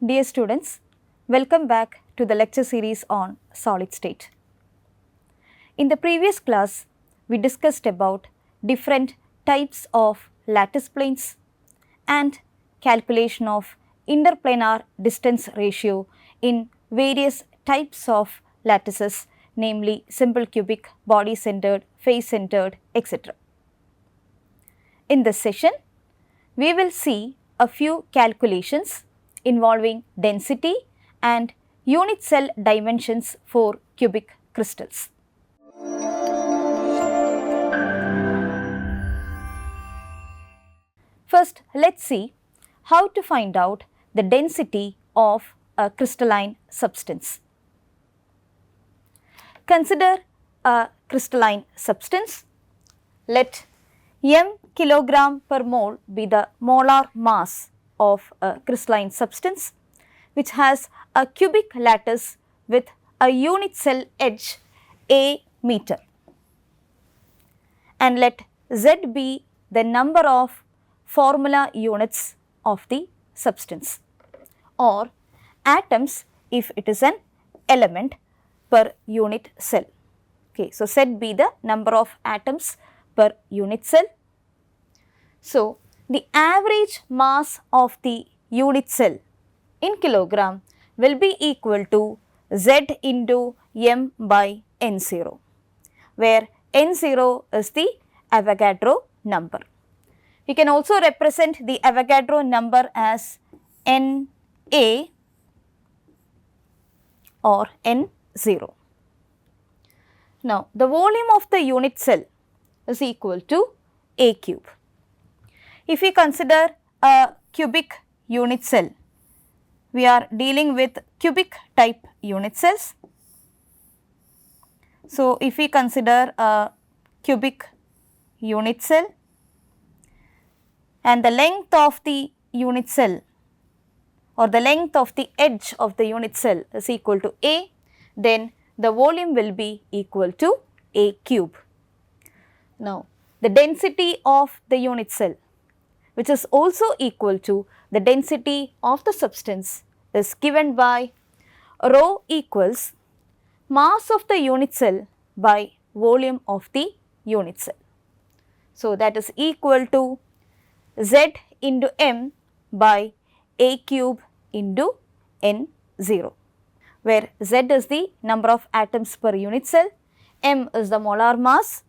Dear students, welcome back to the lecture series on solid state. In the previous class, we discussed about different types of lattice planes and calculation of interplanar distance ratio in various types of lattices, namely simple cubic, body centered, face centered, etc. In this session, we will see a few calculations involving density and unit cell dimensions for cubic crystals. First, let us see how to find out the density of a crystalline substance. Consider a crystalline substance. Let m kilogram per mole be the molar mass of a crystalline substance which has a cubic lattice with a unit cell edge a meter, and let Z be the number of formula units of the substance or atoms if it is an element per unit cell. Okay, so Z be the number of atoms per unit cell. So, the average mass of the unit cell in kilogram will be equal to Z into m by n0, where n0 is the Avogadro number. You can also represent the Avogadro number as Na or n0. Now, the volume of the unit cell is equal to A cube. If we consider a cubic unit cell, we are dealing with cubic type unit cells. So, if we consider a cubic unit cell and the length of the unit cell or the length of the edge of the unit cell is equal to A, then the volume will be equal to A cube. Now, the density of the unit cell, which is also equal to the density of the substance, is given by rho equals mass of the unit cell by volume of the unit cell. So, that is equal to Z into m by A cube into n0, where Z is the number of atoms per unit cell, m is the molar mass,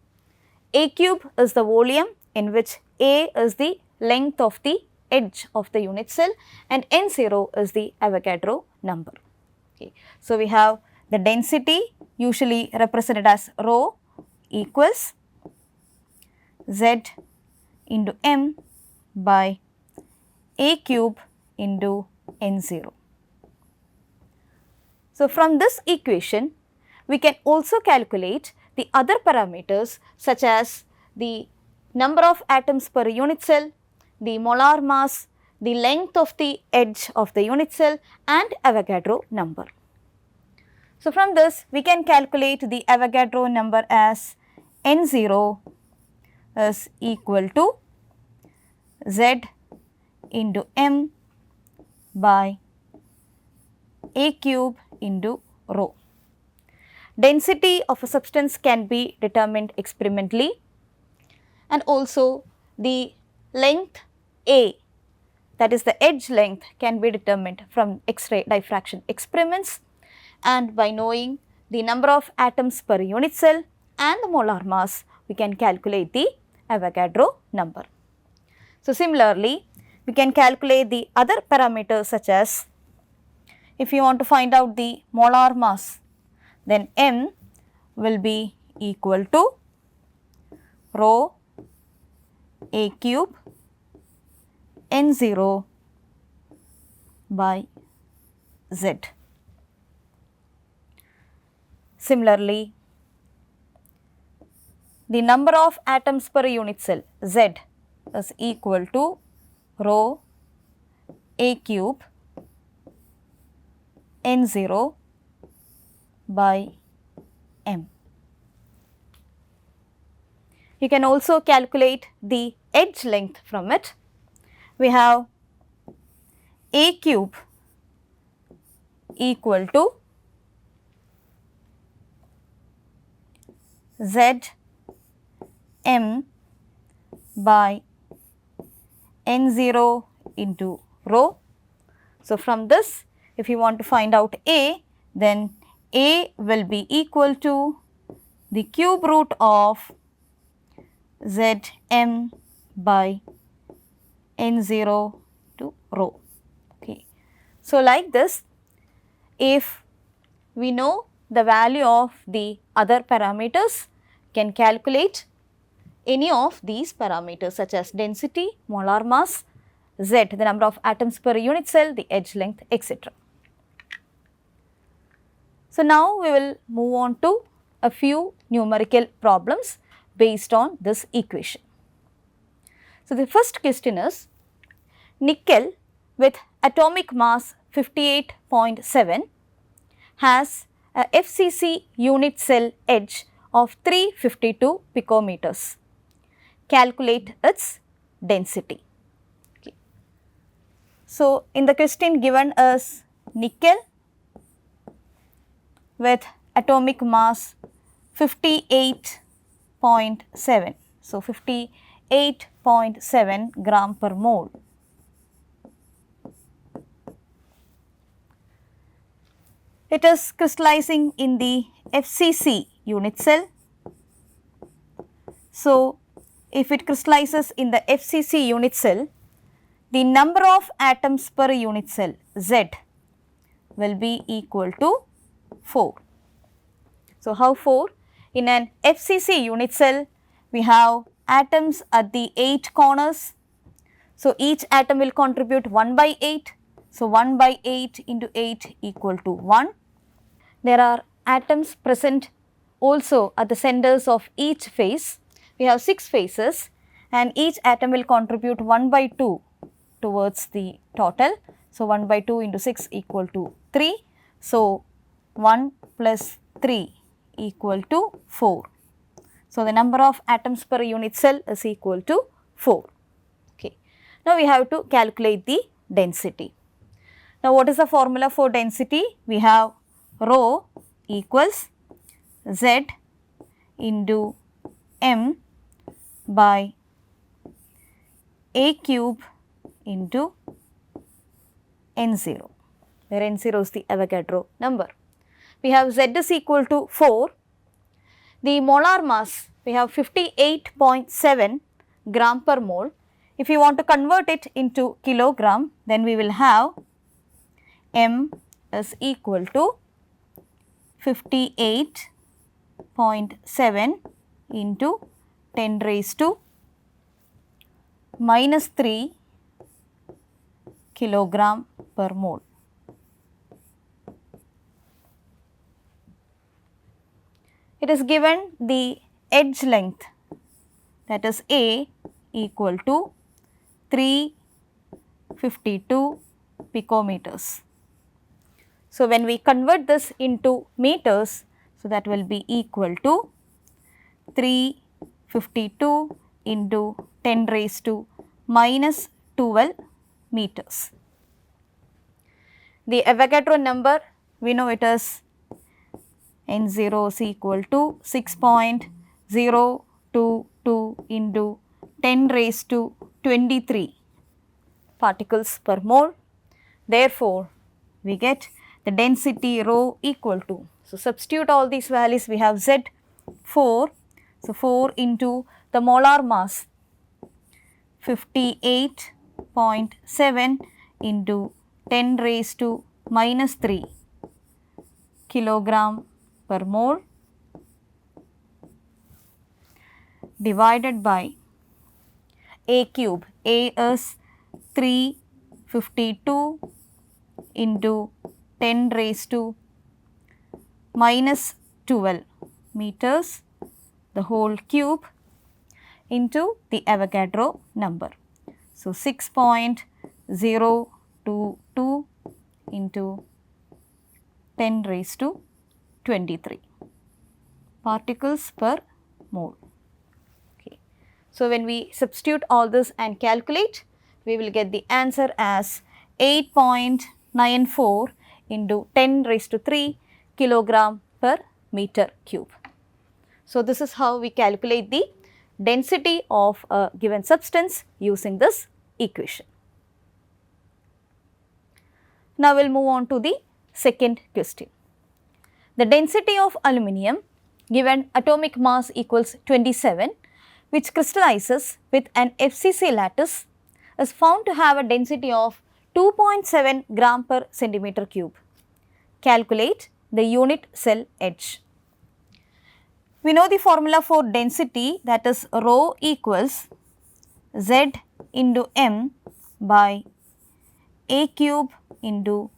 A cube is the volume in which A is the length of the edge of the unit cell and n0 is the Avogadro number. Okay. So, we have the density usually represented as rho equals Z into m by A cube into n0. So, from this equation, we can also calculate the other parameters such as the number of atoms per unit cell, the molar mass, the length of the edge of the unit cell and Avogadro number. So, from this we can calculate the Avogadro number as n0 is equal to Z into m by A cube into rho. Density of a substance can be determined experimentally, and also the length A, that is the edge length, can be determined from X-ray diffraction experiments and by knowing the number of atoms per unit cell and the molar mass, we can calculate the Avogadro number. So, similarly, we can calculate the other parameters such as, if you want to find out the molar mass, then m will be equal to rho A cube n0 by Z. Similarly, the number of atoms per unit cell Z is equal to rho A cube n0 by m. You can also calculate the edge length from it. We have A cube equal to Z m by n0 into rho. So, from this if you want to find out A, then A will be equal to the cube root of Z m by n0 to rho. Okay. So, like this, if we know the value of the other parameters, can calculate any of these parameters such as density, molar mass, Z, the number of atoms per unit cell, the edge length, etc. So, now we will move on to a few numerical problems based on this equation. So, the first question is nickel with atomic mass 58.7 has a FCC unit cell edge of 352 picometers. Calculate its density. Okay. So, in the question given is nickel with atomic mass 58.7. So, 58.7 gram per mole. It is crystallizing in the FCC unit cell. So, if it crystallizes in the FCC unit cell, the number of atoms per unit cell Z will be equal to 4. So, how 4? In an FCC unit cell, we have atoms at the 8 corners. So, each atom will contribute 1 by 8. So, 1 by 8 into 8 equal to 1. There are atoms present also at the centers of each face. We have 6 faces and each atom will contribute 1 by 2 towards the total. So, 1 by 2 into 6 equal to 3. So, 1 plus 3 equal to 4. So, the number of atoms per unit cell is equal to 4. Okay. Now, we have to calculate the density. Now, what is the formula for density? We have rho equals Z into m by a cube into n0, where n0 is the Avogadro number. We have Z is equal to 4. The molar mass, we have 58.7 gram per mole. If you want to convert it into kilogram, then we will have m is equal to 58.7 into 10 raised to minus 3 kilogram per mole. It is given the edge length, that is A, equal to 352 picometers. So, when we convert this into meters, so that will be equal to 352 into 10 raised to minus 12 meters. The Avogadro number, we know it is n0 is equal to 6.022 into 10 raised to 23 particles per mole. Therefore, we get the density rho equal to, so substitute all these values, we have Z 4, so 4 into the molar mass 58.7 into 10 raised to minus 3 kilogram per mole divided by A cube. A is 352 into 10 raised to minus 12 meters, the whole cube, into the Avogadro number. So, 6.022 into 10 raised to 23 particles per mole. Okay. So, when we substitute all this and calculate, we will get the answer as 8.94 into 10 raised to 3 kilogram per meter cube. So, this is how we calculate the density of a given substance using this equation. Now, we will move on to the second question. The density of aluminum given atomic mass equals 27, which crystallizes with an FCC lattice, is found to have a density of 2.7 gram per centimeter cube. Calculate the unit cell edge. We know the formula for density, that is rho equals Z into m by A cube into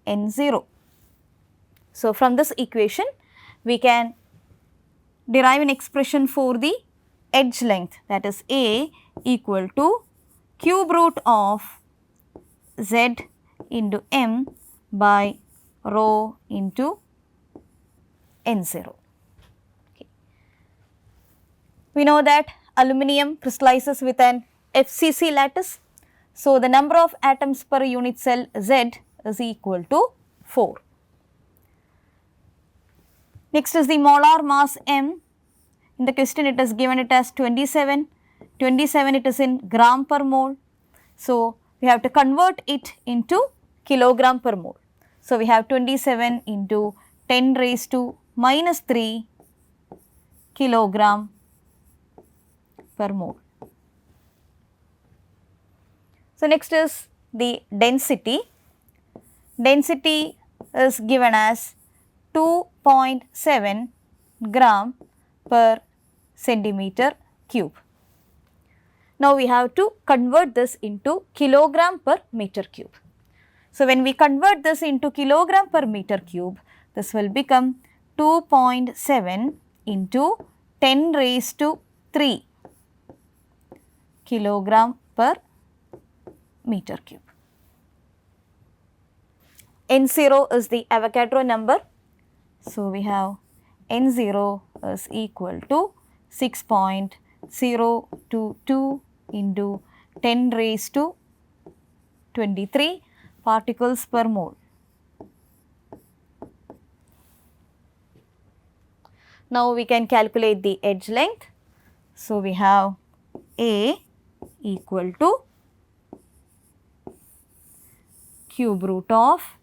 N0. So, from this equation we can derive an expression for the edge length, that is A equal to cube root of Z into m by rho into N0. We know that aluminum crystallizes with an FCC lattice. So, the number of atoms per unit cell Z is equal to 4. Next is the molar mass m. In the question it is given it as 27. 27 it is in gram per mole. So, we have to convert it into kilogram per mole. So, we have 27 into 10 raised to minus 3 kilogram per mole. So, next is the density. Density is given as 2.7 gram per centimeter cube. Now, we have to convert this into kilogram per meter cube. So, when we convert this into kilogram per meter cube, this will become 2.7 into 10 raised to 3 kilogram per meter cube. N0 is the Avogadro number. So, we have N0 is equal to 6.022 into 10 raised to 23 particles per mole. Now, we can calculate the edge length. So, we have A equal to cube root of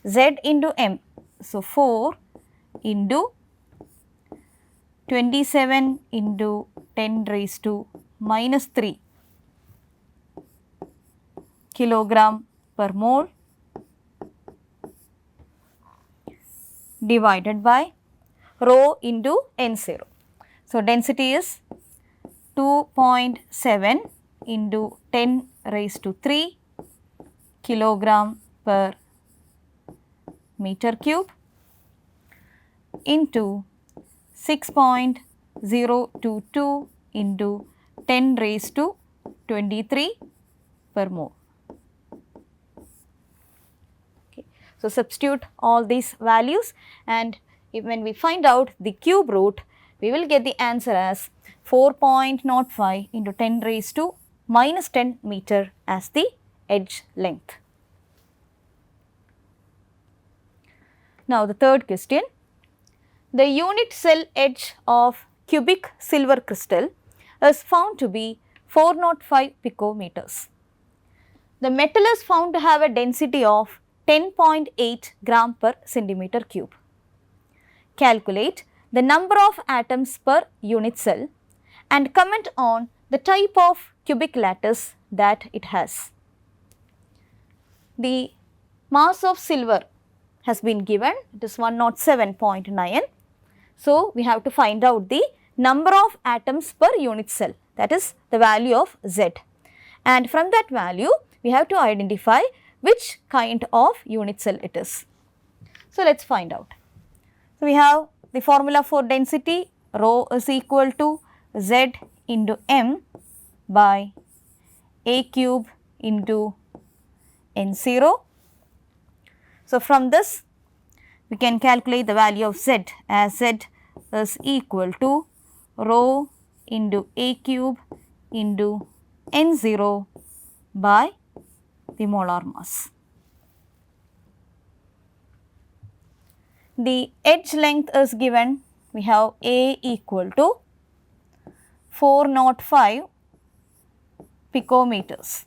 Z into m. So, 4 into 27 into 10 raised to minus 3 kilogram per mole divided by rho into N0. So, density is 2.7 into 10 raised to 3 kilogram per meter cube into 6.022 into 10 raised to 23 per mole. Okay. So, substitute all these values, and when we find out the cube root, we will get the answer as 4.05 into 10 raised to minus 10 meter as the edge length. Now, the third question. The unit cell edge of cubic silver crystal is found to be 405 picometers. The metal is found to have a density of 10.8 gram per centimeter cube. Calculate the number of atoms per unit cell and comment on the type of cubic lattice that it has. The mass of silver has been given, it is 107.9. So, we have to find out the number of atoms per unit cell, that is the value of Z, and from that value we have to identify which kind of unit cell it is. So, let us find out. So, we have the formula for density, rho is equal to Z into m by A cube into N0. So, from this we can calculate the value of Z as Z is equal to rho into A cube into N0 by the molar mass. The edge length is given, we have A equal to 405 picometers.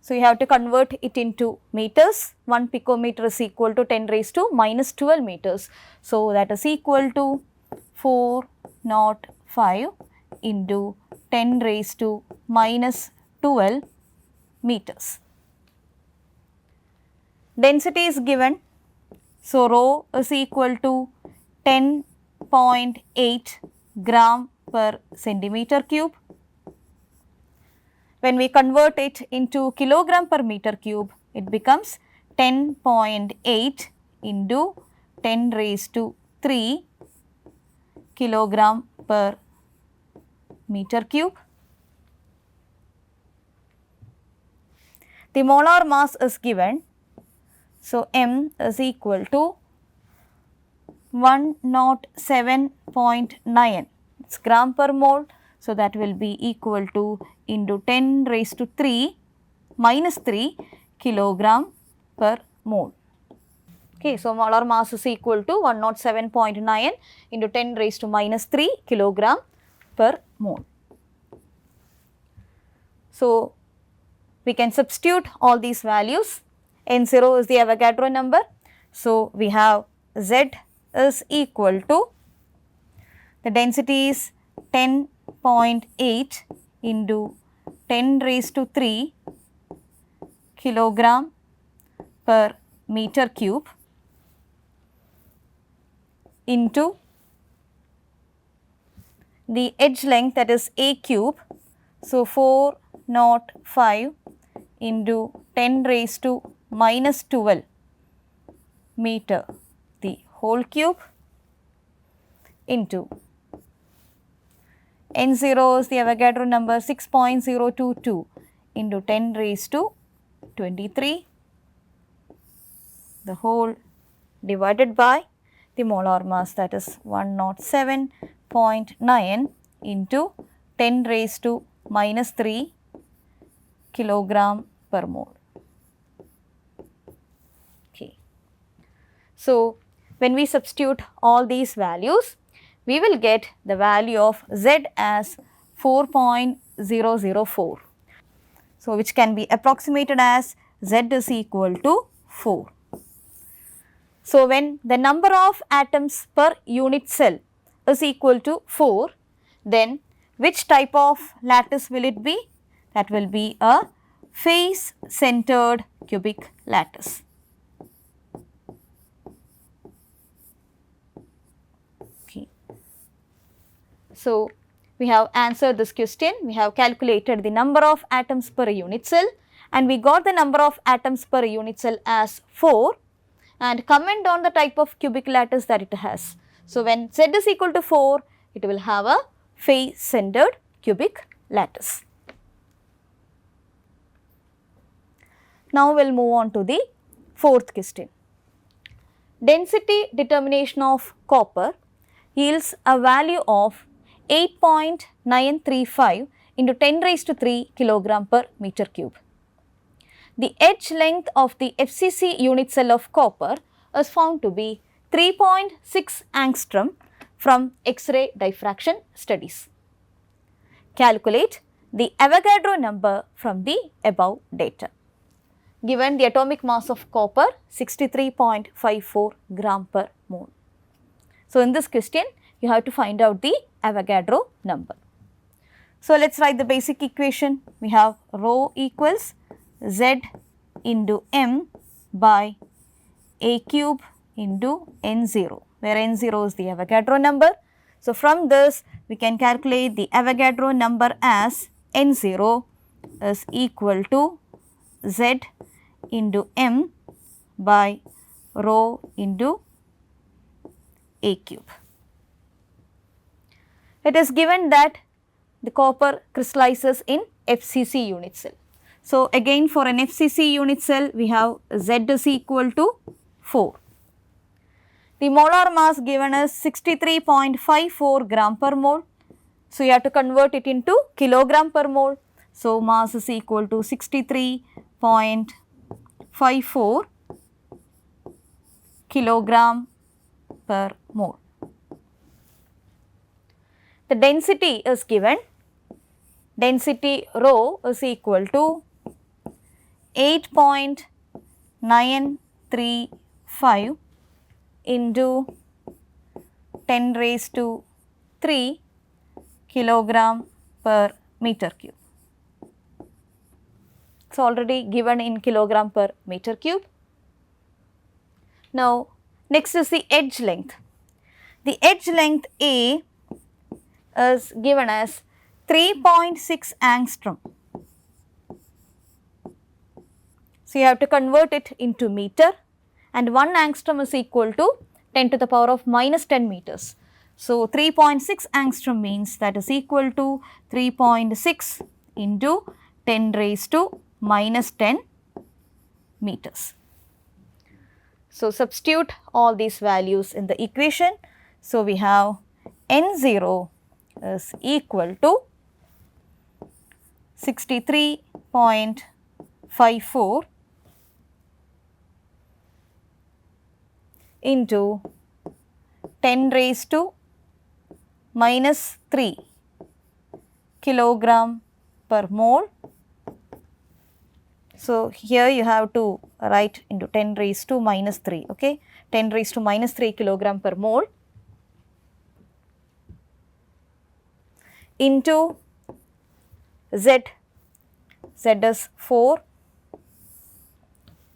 So, you have to convert it into meters. 1 picometer is equal to 10 raised to minus 12 meters. So, that is equal to 405 into 10 raised to minus 12 meters. Density is given. So, rho is equal to 10.8 gram per centimeter cube. When we convert it into kilogram per meter cube, it becomes 10.8 into 10 raised to 3 kilogram per meter cube. The molar mass is given. So, M is equal to 107.9, it's gram per mole. So, that will be equal to into 10 raised to 3 minus 3 kilogram per mole. Okay, so, molar mass is equal to 107.9 into 10 raised to minus 3 kilogram per mole. So, we can substitute all these values. N0 is the Avogadro number. So, we have Z is equal to, the density is 10.8 into 10 raised to 3 kilogram per meter cube into the edge length, that is A cube. So, 405 into 10 raised to minus 12 meter, the whole cube, into N0 is the Avogadro number 6.022 into 10 raised to 23, the whole divided by the molar mass, that is 107.9 into 10 raised to minus 3 kilogram per mole. Okay. So, when we substitute all these values, we will get the value of Z as 4.004. So, which can be approximated as Z is equal to 4. So, when the number of atoms per unit cell is equal to 4, then which type of lattice will it be? That will be a face centered cubic lattice. Okay. So, we have answered this question. We have calculated the number of atoms per unit cell and we got the number of atoms per unit cell as 4 and comment on the type of cubic lattice that it has. So, when Z is equal to 4, it will have a face centered cubic lattice. Now, we will move on to the fourth question. Density determination of copper yields a value of 8.935 into 10 raised to 3 kilogram per meter cube. The edge length of the FCC unit cell of copper is found to be 3.6 angstrom from X-ray diffraction studies. Calculate the Avogadro number from the above data. Given the atomic mass of copper 63.54 gram per mole. So, in this question you have to find out the Avogadro number. So, let us write the basic equation. We have rho equals Z into M by A cube into N0, where N0 is the Avogadro number. So, from this we can calculate the Avogadro number as N0 is equal to Z into M by rho into A cube. It is given that the copper crystallizes in FCC unit cell. So, again for an FCC unit cell we have Z is equal to 4. The molar mass given is 63.54 gram per mole. So, you have to convert it into kilogram per mole. So, mass is equal to 63.54 kilogram per mole. The density is given, density rho is equal to 8.935 into 10 raised to 3 kilogram per meter cube. It's already given in kilogram per meter cube. Now, next is the edge length. The edge length A is given as 3.6 angstrom. So, you have to convert it into meter, and 1 angstrom is equal to 10 to the power of minus 10 meters. So, 3.6 angstrom means that is equal to 3.6 into 10 raised to minus 10 meters. So, substitute all these values in the equation. So, we have N0 is equal to 63.54 into 10 raised to minus 3 kilogram per mole. So, here you have to write into 10 raised to minus 3, okay, 10 raised to minus 3 kilogram per mole into Z, Z is 4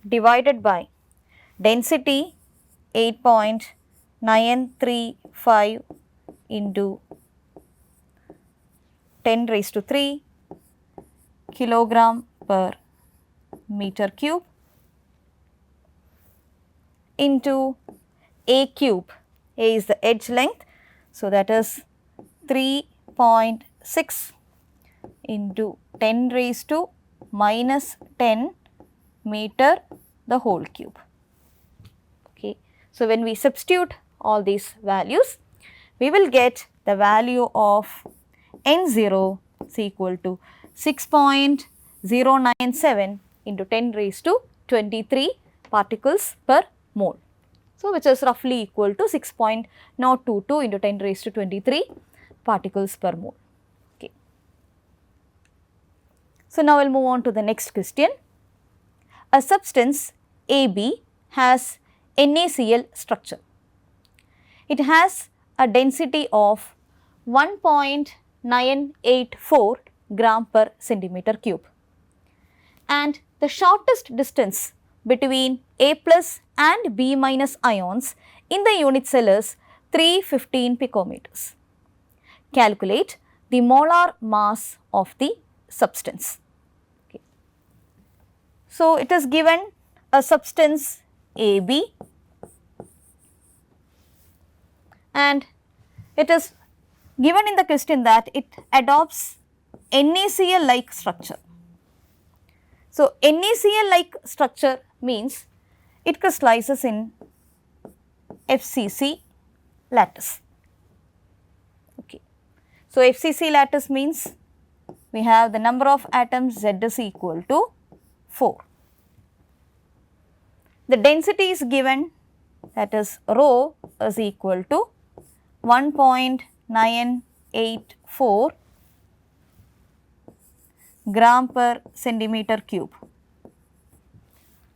divided by density 8.935 into 10 raised to 3 kilogram per meter cube into A cube. A is the edge length. So, that is 3.6 into 10 raised to minus 10 meter the whole cube. Okay. So, when we substitute all these values, we will get the value of N0 is equal to 6.097 into 10 raised to 23 particles per mole. So, which is roughly equal to 6.022 into 10 raised to 23 particles per mole. Okay. So, now we will move on to the next question. A substance AB has NaCl structure. It has a density of 1.984 gram per centimeter cube, and the shortest distance between A plus and B minus ions in the unit cell is 315 picometers. Calculate the molar mass of the substance. Okay. So, it is given a substance AB and it is given in the question that it adopts NaCl like structure. So, NaCl like structure means it crystallizes in FCC lattice. Okay. So, FCC lattice means we have the number of atoms Z is equal to 4. The density is given, that is rho is equal to 1.984 gram per centimeter cube.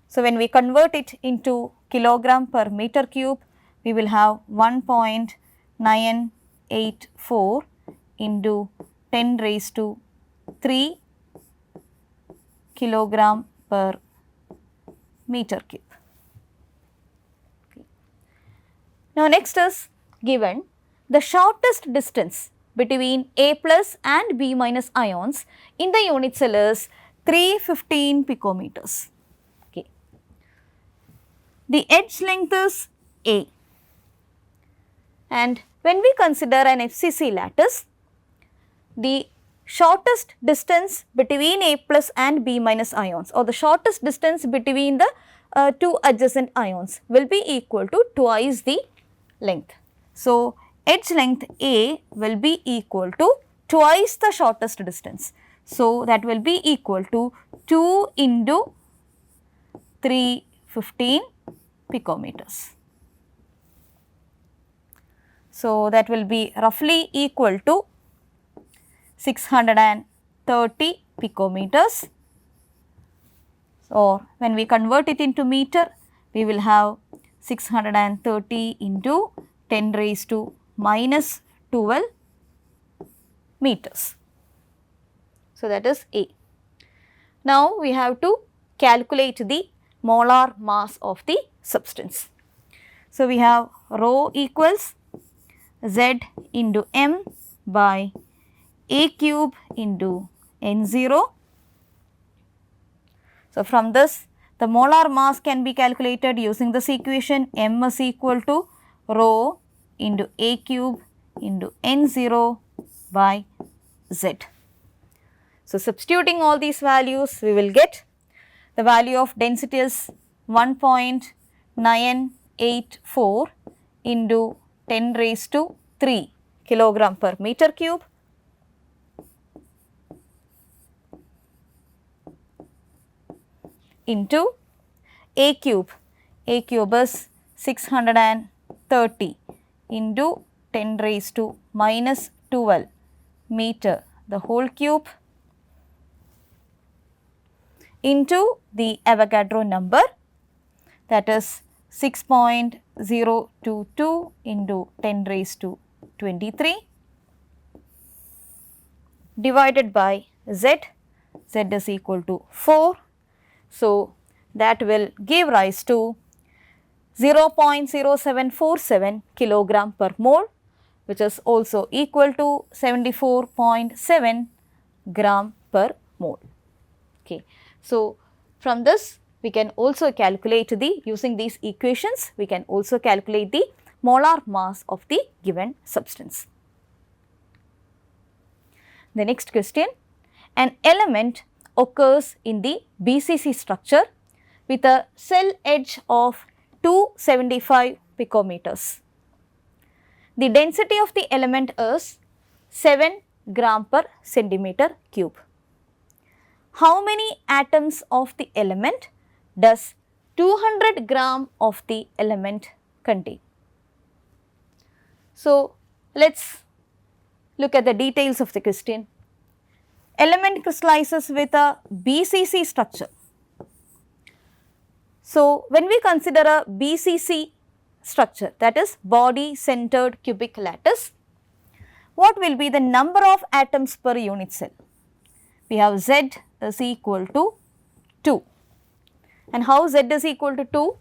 So, when we convert it into kilogram per meter cube, we will have 1.984 into 10 raised to 3 kilogram per meter cube. Okay. Now, next is given the shortest distance between A plus and B minus ions in the unit cell is 315 picometers. Okay. The edge length is A, and when we consider an FCC lattice, the shortest distance between A plus and B minus ions, or the shortest distance between the two adjacent ions, will be equal to twice the length. So, edge length A will be equal to twice the shortest distance. So, that will be equal to 2 into 315 picometers. So, that will be roughly equal to 630 picometers. So, when we convert it into meter, we will have 630 into 10 raised to minus 12 meters. So, that is A. Now, we have to calculate the molar mass of the substance. So, we have rho equals Z into m by A cube into N0. So, from this the molar mass can be calculated using this equation, m is equal to rho into A cube into N0 by Z. So, substituting all these values, we will get the value of density is 1.984 into 10 raised to 3 kilogram per meter cube into A cube. A cube is 630 into 10 raised to minus 12 meter the whole cube into the Avogadro number, that is 6.022 into 10 raised to 23 divided by Z. Z is equal to 4. So, that will give rise to 0.0747 kilogram per mole, which is also equal to 74.7 gram per mole. Okay. So, from this we can also calculate using these equations, we can also calculate the molar mass of the given substance. The next question, an element occurs in the BCC structure with a cell edge of 275 picometers. The density of the element is 7 gram per centimeter cube. How many atoms of the element does 200 gram of the element contain? So, let us look at the details of the question. Element crystallizes with a BCC structure. So, when we consider a BCC structure, that is body centered cubic lattice, what will be the number of atoms per unit cell? We have Z is equal to 2. And how Z is equal to 2?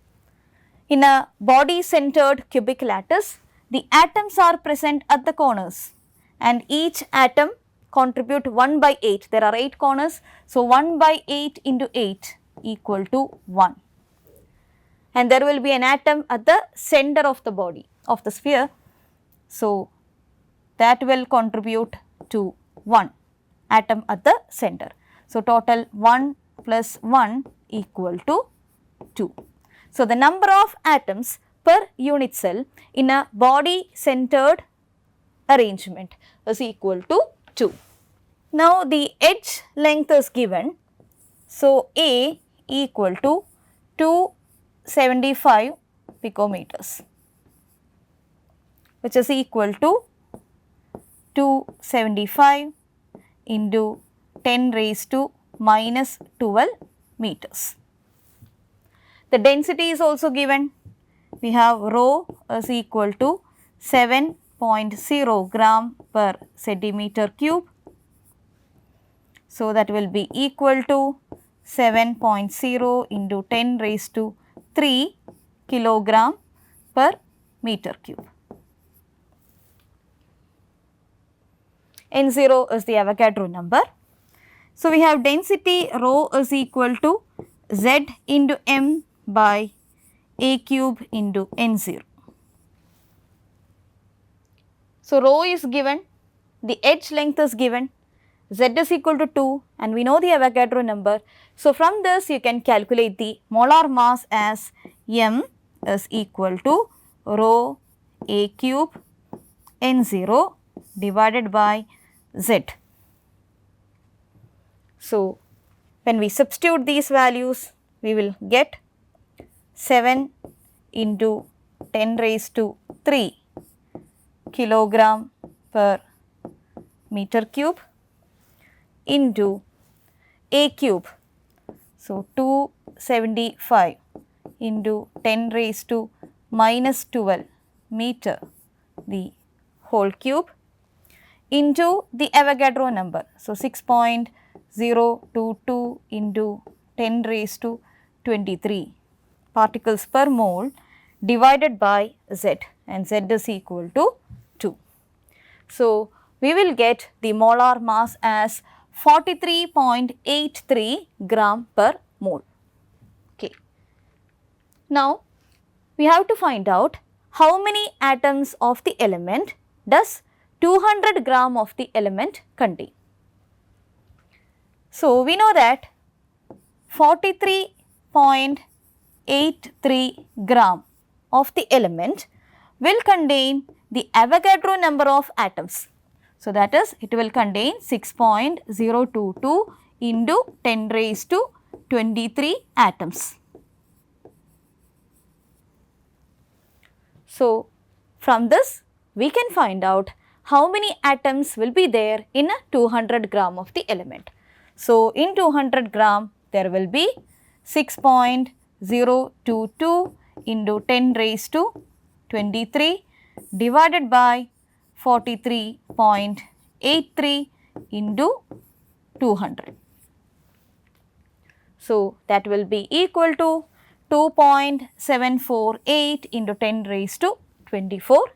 In a body centered cubic lattice, the atoms are present at the corners and each atom contribute 1 by 8. There are 8 corners. So, 1 by 8 into 8 equal to 1. And there will be an atom at the center of the body of the sphere. So, that will contribute to 1 atom at the center. So, total 1 plus 1 equal to 2. So, the number of atoms per unit cell in a body centered arrangement is equal to 2. Now, the edge length is given. So, A equal to 275 picometers, which is equal to 275 into 10 raised to minus 12 meters. The density is also given. We have rho is equal to 7.0 gram per centimeter cube. So, that will be equal to 7.0 into 10 raised to 3 kilogram per meter cube. N0 is the Avogadro number. So, we have density rho is equal to Z into m by A cube into N0. So, rho is given, the edge length is given, Z is equal to 2 and we know the Avogadro number. So, from this you can calculate the molar mass as m is equal to rho A cube N0 divided by Z. So, when we substitute these values, we will get 7 into 10 raised to 3 kilogram per meter cube into A cube. So, 275 into 10 raised to minus 12 meter the whole cube into the Avogadro number. So, 6.022 into 10 raised to 23 particles per mole divided by Z, and Z is equal to 2. So, we will get the molar mass as 43.83 gram per mole. Okay. Now, we have to find out how many atoms of the element does 200 gram of the element contain. So, we know that 43.83 gram of the element will contain the Avogadro number of atoms. So, that is, it will contain 6.022 into 10 raised to 23 atoms. So, from this we can find out how many atoms will be there in a 200 gram of the element. So, in 200 gram there will be 6.022 into 10 raised to 23 divided by 43.83 into 200. So, that will be equal to 2.748 into 10 raised to 24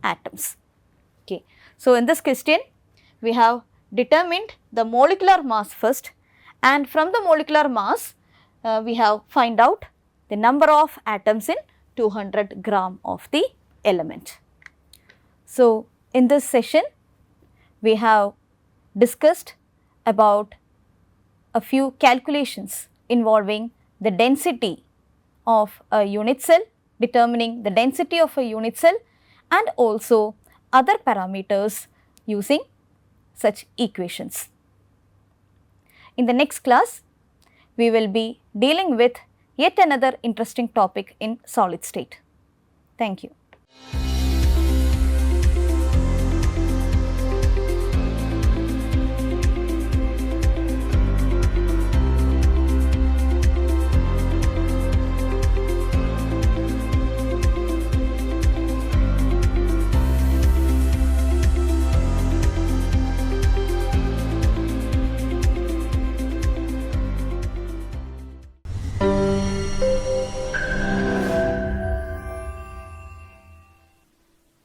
atoms. Okay. So, in this question we have determined the molecular mass first, and from the molecular mass we have find out the number of atoms in 200 gram of the element. So, in this session we have discussed about a few calculations involving the density of a unit cell, determining the density of a unit cell, and also other parameters using such equations. In the next class, we will be dealing with yet another interesting topic in solid state. Thank you.